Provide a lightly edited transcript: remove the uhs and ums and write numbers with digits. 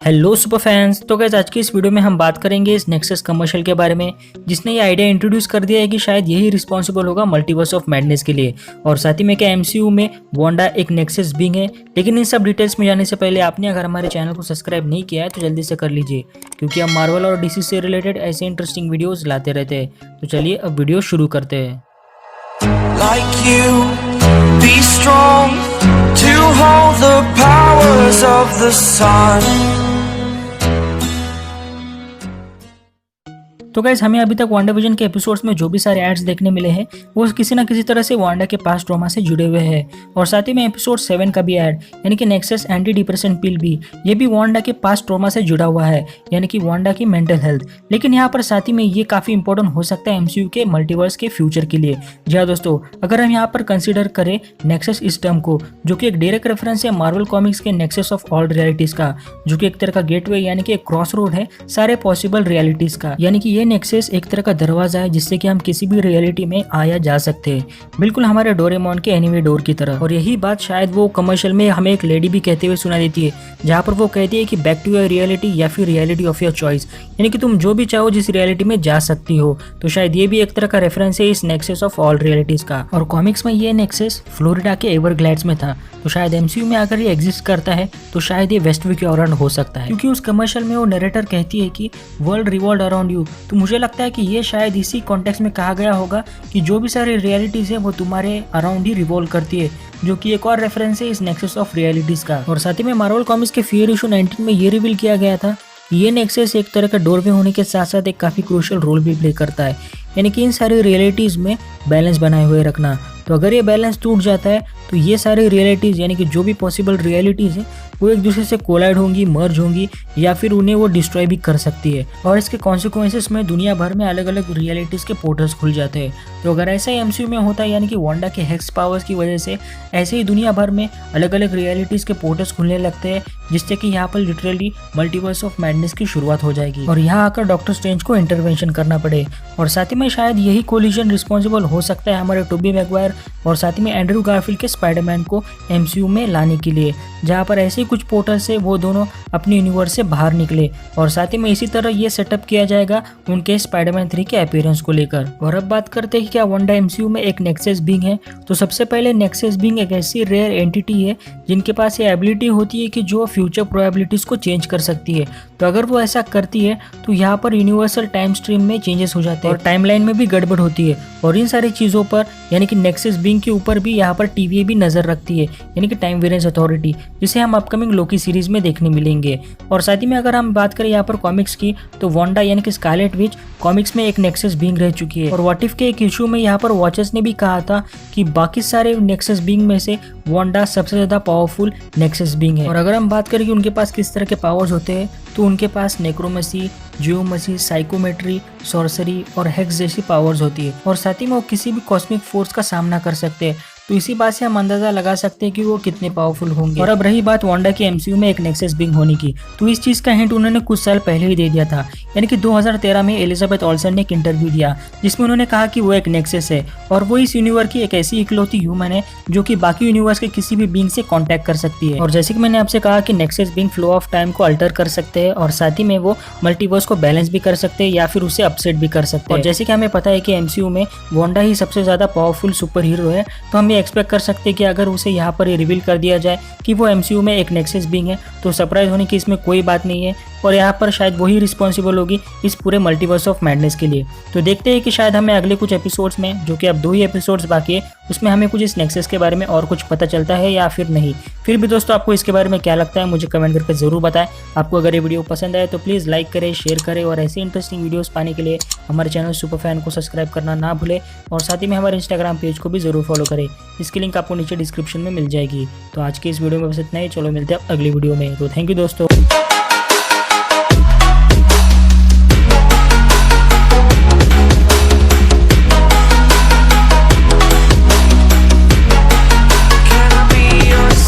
Hello super fans. तो guys आज की इस वीडियो में हम बात करेंगे इस नेक्सस कमर्शियल के बारे में जिसने ये आइडिया इंट्रोड्यूस कर दिया है कि शायद यही रिस्पॉन्सिबल होगा मल्टीवर्स ऑफ मैडनेस के लिए। और साथ ही में क्या एमसीयू में वांडा एक नेक्सस बीइंग है। लेकिन इन सब डिटेल्स में जाने से पहले आपने अगर हमारे चैनल को सब्सक्राइब नहीं किया है तो जल्दी से कर लीजिए, क्योंकि हम मार्वल और डीसी से रिलेटेड ऐसे इंटरेस्टिंग वीडियोज लाते रहते हैं। तो चलिए अब वीडियो शुरू करते हैं। Like you, be strong to hold the powers of the sun. तो गाइस हमें अभी तक वांडा विजन के एपिसोड्स में जो भी सारे एड्स देखने मिले हैं वो किसी ना किसी तरह से वांडा के पास्ट ट्रॉमा से जुड़े हुए हैं। और साथ ही में एपिसोड 7 का भी एड यानी कि नेक्सस एंटी डिप्रेशन पिल भी ये भी वांडा के पास्ट ट्रॉमा से जुड़ा हुआ है, यानी कि वांडा की मेंटल हेल्थ। लेकिन यहाँ पर साथ ही में ये काफी इंपॉर्टेंट हो सकता है एमसीयू के मल्टीवर्स के फ्यूचर के लिए। जी हाँ दोस्तों, अगर हम यहाँ पर कंसिडर करें नेक्सस इस टर्म को, जो कि एक डायरेक्ट रेफरेंस है मार्वल कॉमिक्स के नेक्सस ऑफ ऑल रियलिटीज का, जो कि एक तरह का गेटवे यानी कि एक क्रॉस रोड है सारे पॉसिबल रियलिटीज का। यानी कि ये नेक्सस एक तरह का दरवाजा है जिससे कि हम किसी भी रियलिटी में आया जा सकते हैं, बिल्कुल हमारे डोरेमोन के एनीवे डोर की तरह। और यही बात शायद वो कमर्शियल में हमें एक लेडी भी कहते हुए सुना देती है, जहाँ पर वो कहती है कि बैक टू योर रियलिटी या फिर रियलिटी ऑफ योर चॉइस, यानी कि तुम जो भी चाहो जिस रियलिटी में जा सकती हो। तो शायद ये भी एक तरह का रेफरेंस है इस नेक्सस ऑफ ऑल रियलिटीज का। और कॉमिक्स में ये नेक्सस फ्लोरिडा के एवरग्लैड्स में था, तो शायद एमसीयू में अगर ये एग्जिस्ट करता है तो शायद ये वेस्टव्यू के अराउंड हो सकता है, क्योंकि उस कमर्शियल में वो नरेटर कहती है कि वर्ल्ड रिवॉल्व अराउंड यू। तो मुझे लगता है कि ये शायद इसी कॉन्टेक्स्ट में कहा गया होगा कि जो भी सारी रियलिटीज है वो तुम्हारे अराउंड ही रिवॉल्व करती है, जो कि एक और रेफरेंस है इस नेक्सस ऑफ रियलिटीज का। और साथ ही में मार्वल कॉमिक्स के फियर इशू 19 में ये रिवील किया गया था कि ये नेक्सस एक तरह का डोरवे होने के साथ साथ एक काफी क्रूशियल रोल भी प्ले करता है, यानी कि इन सारी रियलिटीज में बैलेंस बनाए हुए रखना। तो अगर ये बैलेंस टूट जाता है तो ये सारी रियलिटीज यानी कि जो भी पॉसिबल रियलिटीज है वो एक दूसरे से कोलाइड होंगी, मर्ज होंगी, या फिर उन्हें वो डिस्ट्रॉय भी कर सकती है। और इसके कॉन्सिक्वेंसेस में दुनिया भर में अलग अलग रियलिटीज के पोर्टल्स खुल जाते हैं। तो अगर ऐसा ही एमसीयू में होता है, यानी कि वांडा के हेक्स पावर्स की वजह से ऐसे ही दुनिया भर में अलग अलग रियलिटीज के पोर्टल्स खुलने लगते हैं, जिससे कि यहाँ पर लिटरली मल्टीवर्स ऑफ मैडनेस की शुरुआत हो जाएगी और यहाँ आकर डॉक्टर स्ट्रेंज को इंटरवेंशन करना पड़े। और साथ ही में शायद यही कोलिजन रिस्पॉन्सिबल हो सकता है हमारे टोबी मैगवायर और साथ ही में एंड्रू गारफील्ड के स्पाइडरमैन को एमसीयू में लाने के लिए, जहाँ पर ऐसे ही कुछ पोर्टल से वो दोनों अपने यूनिवर्स से बाहर निकले। और साथ ही में इसी तरह ये सेटअप किया जाएगा उनके स्पाइडरमैन 3 के अपीयरेंस को लेकर। और अब बात करते हैं कि क्या वांडा एमसीयू में एक नेक्सस बीइंग है। तो सबसे पहले नेक्सस बीइंग एक ऐसी रेयर एंटिटी है जिनके पास ये एबिलिटी होती है कि जो फ्यूचर प्रोबेबिलिटीज को चेंज कर सकती है। तो अगर वो ऐसा करती है तो यहाँ पर यूनिवर्सल टाइम स्ट्रीम में चेंजेस हो जाते हैं और टाइमलाइन में भी गड़बड़ होती है। और इन सारी चीज़ों पर यानी कि नेक्सस बीइंग के ऊपर भी यहाँ पर टीवीए भी नजर रखती है, यानी कि टाइम वेरिएंस अथॉरिटी, जिसे हम अपकमिंग लोकी सीरीज में देखने मिलेंगे। और साथ ही में अगर हम बात करें यहाँ पर कॉमिक्स की, तो वांडा यानी कि स्कारलेट विच कॉमिक्स में एक नेक्सस बीइंग रह चुकी है। और व्हाट इफ के एक इशू में यहाँ पर वॉचर्स ने भी कहा था कि बाकी सारे नेक्सस बीइंग में से वांडा सबसे ज्यादा पावरफुल नेक्सस बीइंग है। और अगर हम बात करें कि उनके पास किस तरह के पावर्स होते हैं, तो उनके पास नेक्रोमेसी, जियोमेसी, साइकोमेट्री, सॉर्सरी और हेक्स जैसी पावर्स होती है। और साथ ही में वो किसी भी कॉस्मिक फोर्स का सामना कर सकते हैं। तो इसी बात से हम अंदाजा लगा सकते हैं कि वो कितने पावरफुल होंगे। और अब रही बात वांडा के एमसीयू में एक नेक्सस बीइंग होने की, तो इस चीज का हिंट उन्होंने कुछ साल पहले ही दे दिया था, यानी कि 2013 में एलिजाबेथ ऑल्सन ने एक इंटरव्यू दिया जिसमें उन्होंने कहा कि वो एक नेक्सस है और वो इस यूनिवर्स की एक ऐसी इकलौती ह्यूमन है जो कि बाकी यूनिवर्स के किसी भी बीइंग से कांटेक्ट कर सकती है। और जैसे कि मैंने आपसे कहा कि nexus being flow of time को अल्टर कर सकते हैं और साथ ही में वो मल्टीवर्स को बैलेंस भी कर सकते हैं या फिर उसे अपसेट भी कर सकते हैं। और जैसे कि हमें पता है कि एमसीयू में वांडा ही सबसे ज्यादा पावरफुल सुपर हीरो है, तो हम ये एक्सपेक्ट कर सकते हैं कि अगर उसे यहाँ पर रिवील कर दिया जाए कि वो एमसीयू में एक नेक्सस बीइंग है तो सरप्राइज होने की इसमें कोई बात नहीं है। और यहाँ पर शायद वही रिस्पॉन्सिबल होगी इस पूरे मल्टीवर्स ऑफ मैडनेस के लिए। तो देखते हैं कि शायद हमें अगले कुछ एपिसोड्स में, जो कि अब 2 ही एपिसोड्स बाकी है, उसमें हमें कुछ इस नेक्सस के बारे में और कुछ पता चलता है या फिर नहीं। फिर भी दोस्तों आपको इसके बारे में क्या लगता है मुझे कमेंट करके जरूर बताएं। आपको अगर ये वीडियो पसंद आए तो प्लीज़ लाइक करें, शेयर करें और ऐसे इंटरेस्टिंग वीडियोस पाने के लिए हमारे चैनल सुपर फैन को सब्सक्राइब करना ना भूलें। और साथ ही में हमारे इंस्टाग्राम पेज को भी जरूर फॉलो करें, इसकी लिंक आपको नीचे डिस्क्रिप्शन में मिल जाएगी। तो आज के इस वीडियो में बस इतना ही, चलो मिलते हैं अगली वीडियो में। तो थैंक यू दोस्तों।